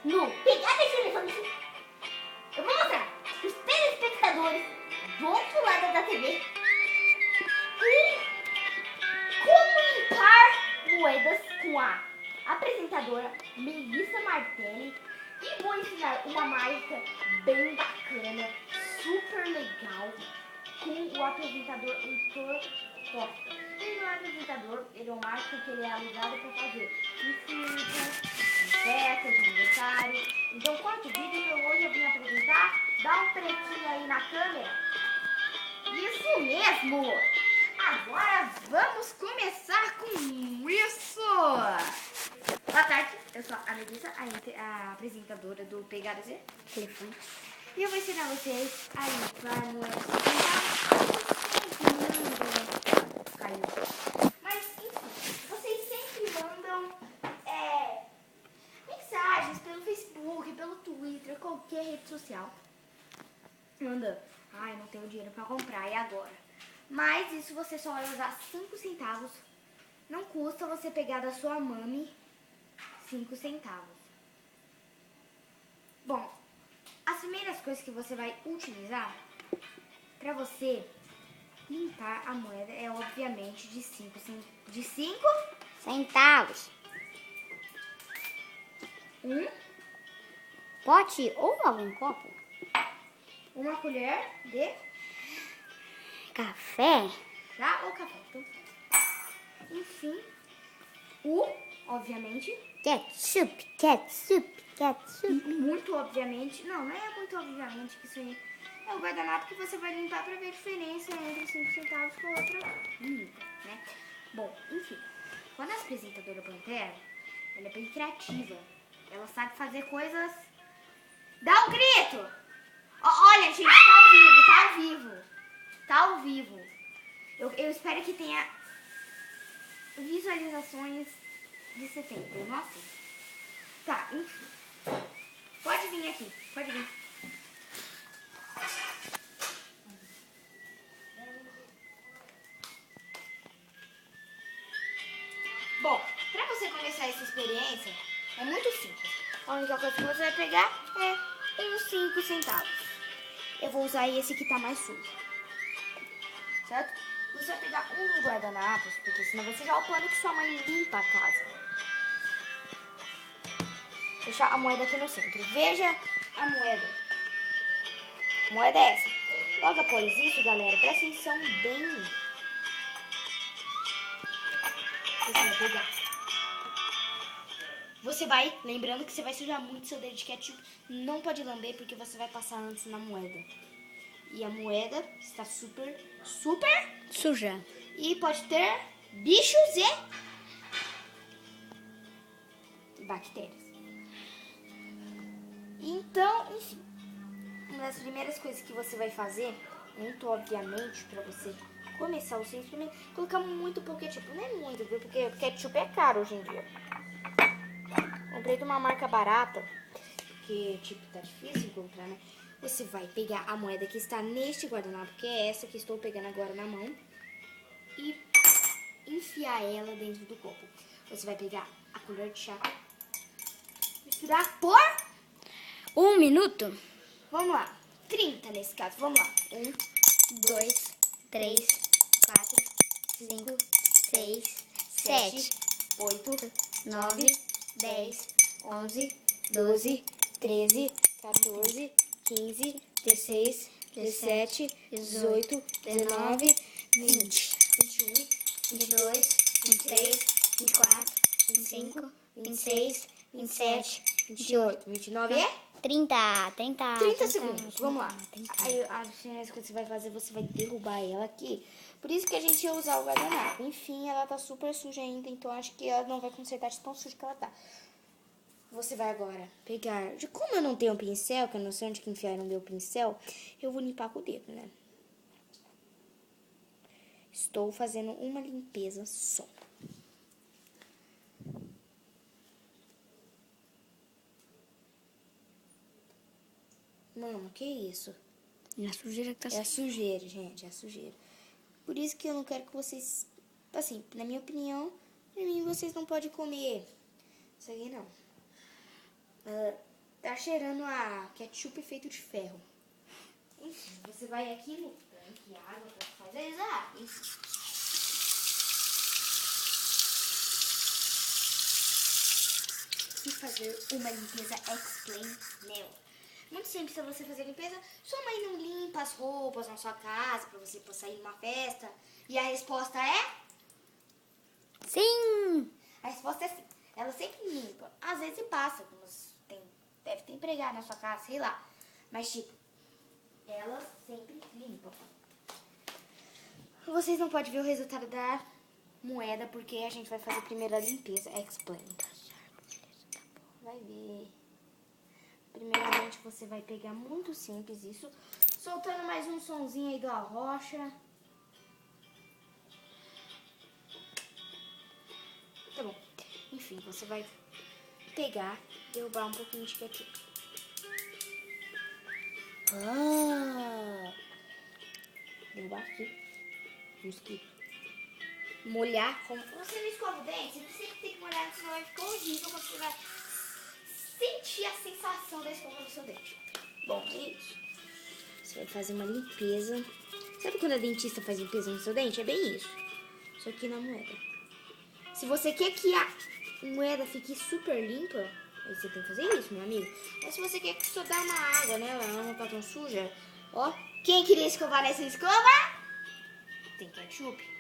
no Pegada de Elefante, eu vou mostrar os telespectadores do outro lado da TV como limpar moedas com a apresentadora Melissa Martelli. E vou ensinar uma mágica bem bacana, super legal, com o apresentador Heitor Costa. Ele não é apresentador, ele é um mágico que ele é alugado para fazer festas, aniversário. Então, curte o vídeo que hoje eu vim apresentar. Dá um pretinho aí na câmera. Isso mesmo! Agora vamos começar com isso! Boa tarde, eu sou a Melissa, a apresentadora do Pegada de Elefante. E eu vou ensinar vocês a limpar moedas. Mas enfim, vocês sempre mandam mensagens pelo Facebook, pelo Twitter, qualquer rede social. Mandando, ai, não tenho dinheiro pra comprar, e agora? Mas isso você só vai usar 5 centavos. Não custa você pegar da sua mami 5 centavos. Bom, as primeiras coisas que você vai utilizar para você limpar a moeda é obviamente de 5 centavos. Pote ou algum copo? Uma colher de café. Chá ou café. Então, enfim, obviamente, ketchup. Muito obviamente, não é muito obviamente que isso aí é o guardanapo que você vai limpar para ver a diferença entre 5 centavos com outra limpa, né? Bom, enfim, quando a apresentadora Pantera, ela é bem criativa, ela sabe fazer coisas. Dá um grito! Olha, gente, tá ao vivo. Eu espero que tenha visualizações de setembro, nossa. Tá, enfim. Pode vir aqui, pode vir. Bom, pra você começar essa experiência, é muito simples. A única coisa que você vai pegar é uns 5 centavos. Eu vou usar esse que tá mais sujo. Certo? Você vai pegar um dos guardanapos, porque senão você já é o plano que sua mãe limpa a casa. Deixar a moeda aqui no centro. Veja a moeda. A moeda é essa. Logo após isso, galera, presta atenção bem. Você vai pegar. Você vai, lembrando que você vai sujar muito seu dedo de ketchup. Não pode lamber porque você vai passar antes na moeda. E a moeda está super suja. E pode ter bichos e bactérias. Então, enfim, uma das primeiras coisas que você vai fazer, muito obviamente, para você começar o seu experimento, colocar muito pouco ketchup. Não é muito, viu? Porque ketchup é caro hoje em dia. Comprei de uma marca barata, que tipo tá difícil encontrar, né? Você vai pegar a moeda que está neste guardanapo, que é essa que estou pegando agora na mão, e enfiar ela dentro do copo. Você vai pegar a colher de chá, misturar por 1 minuto. Vamos lá, 30 nesse caso, vamos lá. 1, 2, 3, 4, 5, 6, 7, 8, 9, 10, 11, 12, 13, 14, 15, 16, 17, 18, 19, 20, 21, 22, 23, 24, 25, 26, 27, 28, 29 e 30 segundos. Vamos lá. Aí a diferença que você vai fazer, você vai derrubar ela aqui. Por isso que a gente ia usar o guardanapo. Enfim, ela tá super suja ainda, então acho que ela não vai consertar de tão suja que ela tá. Você vai agora pegar... Como eu não tenho pincel, que eu não sei onde que enfiar no meu pincel, eu vou limpar com o dedo, né? Estou fazendo uma limpeza só. Mano, que isso? É a sujeira que tá É a sujeira, gente, é a sujeira. Por isso que eu não quero que vocês... Assim, na minha opinião, pra mim, vocês não podem comer isso aqui, não. Tá cheirando a ketchup feito de ferro. Enfim, você vai aqui no tanque água pra fazer exames. E fazer uma limpeza explain nela. Muito simples pra você fazer a limpeza. Sua mãe não limpa as roupas na sua casa pra você sair numa festa. E a resposta é? Sim! A resposta é sim. Ela sempre limpa. Às vezes passa, deve ter empregado na sua casa, sei lá. Mas tipo, ela sempre limpa. Vocês não podem ver o resultado da moeda porque a gente vai fazer primeiro a limpeza. Explain. Vai ver. Primeiramente você vai pegar muito simples isso. Soltando mais um sonzinho aí do arrocha. Tá bom. Enfim, você vai pegar, derrubar um pouquinho de ketchup. Derrubar aqui. Isso aqui. Molhar como... Você não escova o dente, você sempre tem que molhar, senão vai ficar horrível quando você vai sentir a sensação da escova no seu dente. Bom, é isso. Você vai fazer uma limpeza. Sabe quando a dentista faz limpeza no seu dente? É bem isso. Isso aqui na moeda. Se você quer que a moeda fique super limpa, aí você tem que fazer isso, meu amigo. Mas se você quer que só dá uma água, né? Ela não tá tão suja. Ó, quem queria escovar nessa escova? Tem ketchup.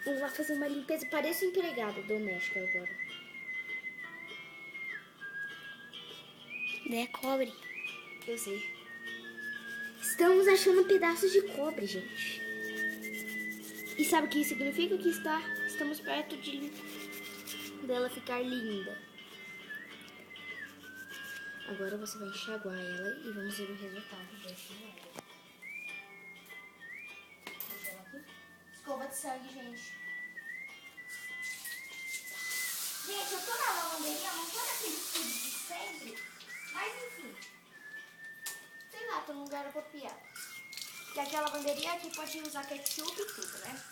Vamos lá fazer uma limpeza. Pareço empregada doméstica agora. É cobre. Eu sei. Estamos achando pedaços de cobre, gente. E sabe o que isso significa? Que estamos perto dela ficar linda. Agora você vai enxaguar ela e vamos ver o resultado dessa moeda. Escova de sangue, gente. Gente, eu tô na lavanderia, não tô naquele tudo de sempre. Mas enfim. Sei lá, tô num lugar apropriado. Que aqui a lavanderia aqui pode usar ketchup e tudo, né?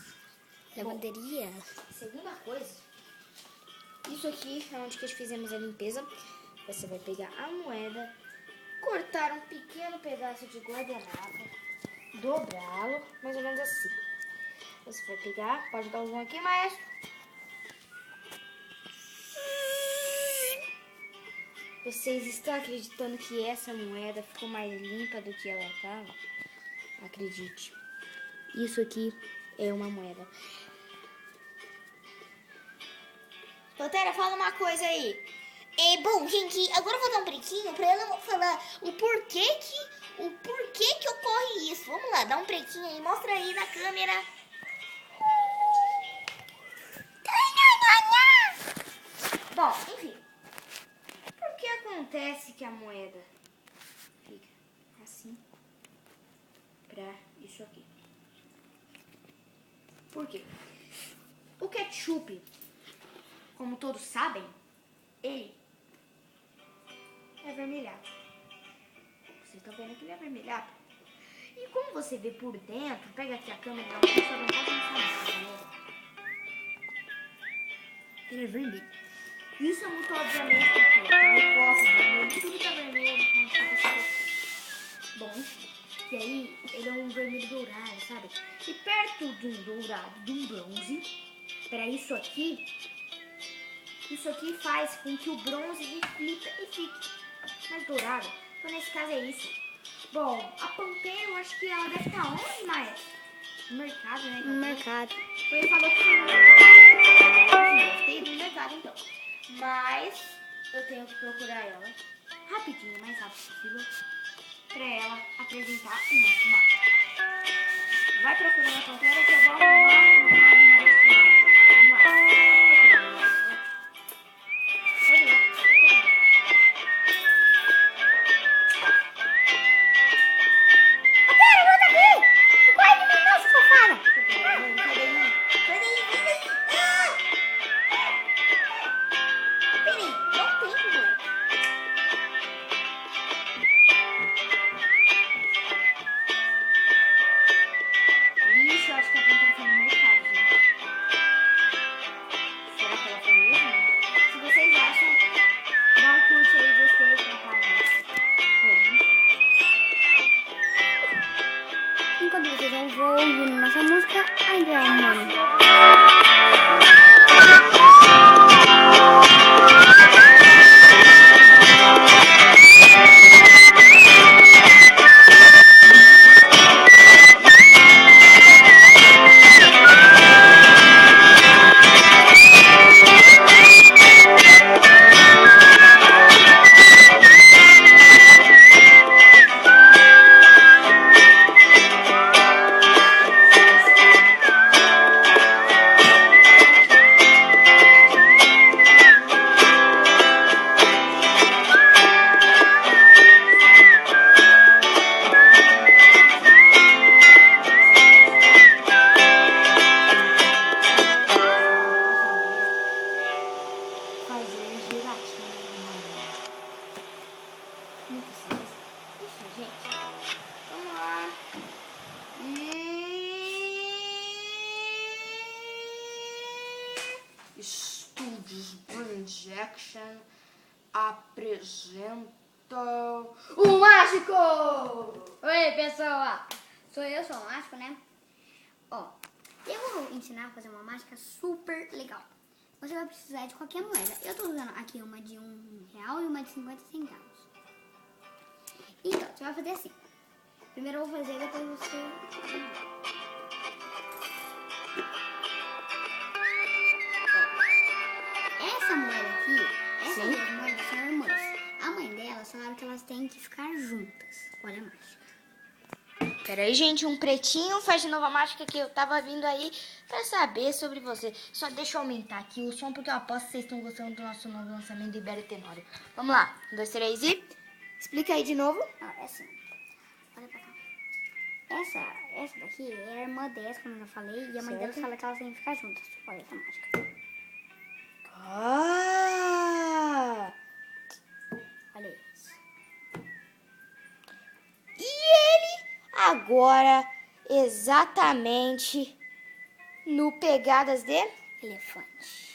Lavanderia. Bom, segunda coisa. Isso aqui é onde que fizemos a limpeza. Você vai pegar a moeda, cortar um pequeno pedaço de guardanapo, dobrá-lo, mais ou menos assim. Você vai pegar, pode dar um zoom aqui, maestro. Vocês estão acreditando que essa moeda ficou mais limpa do que ela estava? Acredite. Isso aqui é uma moeda. Doutora, fala uma coisa aí. Bom, gente, agora eu vou dar um brequinho pra ela falar o porquê que ocorre isso. Vamos lá, dá um brequinho aí, mostra aí na câmera. Bom, enfim. Por que acontece que a moeda fica assim pra isso aqui? Por quê? O ketchup, como todos sabem, ele é avermelhado. Você tá vendo que ele é avermelhado? E como você vê por dentro, pega aqui a câmera, não posso mostrar. Ele é vermelho. Isso é muito obviamente porque tem o copo vermelho, tudo tá vermelho. Bom, e aí ele é um vermelho dourado, sabe? E perto de um dourado, de um bronze, para isso aqui faz com que o bronze reflita e fique mais dourado. Então nesse caso é isso. Bom, a Pantene, eu acho que ela deve estar onde, Maia? No mercado, né? No mercado. Ele falou que foi no mercado. Enfim, deve ter ido no mercado então. Mas eu tenho que procurar ela rapidinho, mais rápido possível, pra ela apresentar o nosso mapa. Vai procurando a Pantera que eu vou arrumar o mapa mais final. Vamos lá. Pode ir lá. Pera, volta aqui! Não corre de mim não, sua safada! Sai daí. Peraí, dá um tempo, mano. Ixi, eu acho que a Pantera foi no mercado, gente. André, mano. Fazer gelatina. Muito simples. Enfim, gente. Vamos lá. Estúdios Projection apresenta o Mágico! Oi, pessoal. Sou o mágico, né? Ó, eu vou ensinar a fazer uma mágica super legal. Você vai precisar de qualquer moeda. Eu tô usando aqui uma de R$1 e uma de 50 centavos. Então, você vai fazer assim. Primeiro eu vou fazer, depois você... Ó, essa moeda aqui, essas duas moedas são irmãs. A mãe delas falaram que elas têm que ficar juntas. Olha a mágica. Peraí, gente, um pretinho faz de novo a mágica que eu tava vindo aí pra saber sobre você. Só deixa eu aumentar aqui o som, porque eu aposto que vocês estão gostando do nosso novo lançamento do Ibero Tenório. Vamos lá, 1, 2, 3 e... Explica aí de novo. Ó, é assim. Olha pra cá. Essa daqui é a irmã dessa, como eu já falei, e a mãe delas fala que elas têm que ficar juntas. Olha essa mágica. Ah! Olha isso. E ele agora exatamente no Pegadas de... Elefante.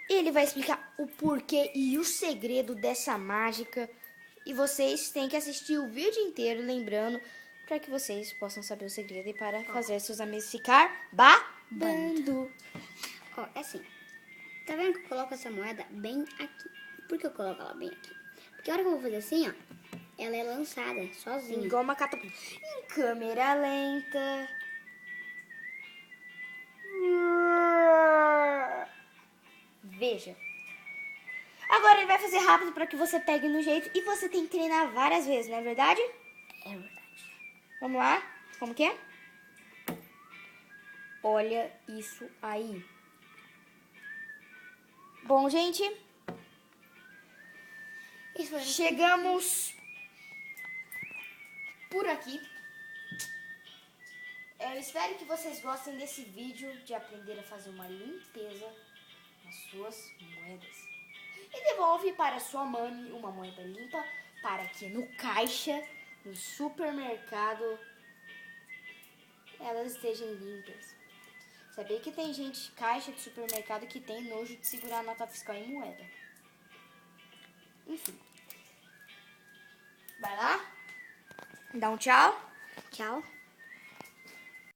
Ele vai explicar o porquê e o segredo dessa mágica. E vocês têm que assistir o vídeo inteiro, lembrando, para que vocês possam saber o segredo e para fazer seus amigos ficar babando. Ó, é assim. Tá vendo que eu coloco essa moeda bem aqui? Por que eu coloco ela bem aqui? Porque a hora que eu vou fazer assim, ó, ela é lançada sozinha. Igual uma catapulta. Em câmera lenta. Veja. Agora ele vai fazer rápido para que você pegue no jeito. E você tem que treinar várias vezes, não é verdade? É verdade. Vamos lá? Como que é? Olha isso aí. Bom, gente. Chegamos por aqui. Eu espero que vocês gostem desse vídeo de aprender a fazer uma limpeza nas suas moedas. E devolve para sua mãe uma moeda limpa para que no caixa, no supermercado, elas estejam limpas. Sabia que tem gente, caixa de supermercado, que tem nojo de segurar a nota fiscal em moeda. Enfim. Vai lá. Dá um tchau. Tchau.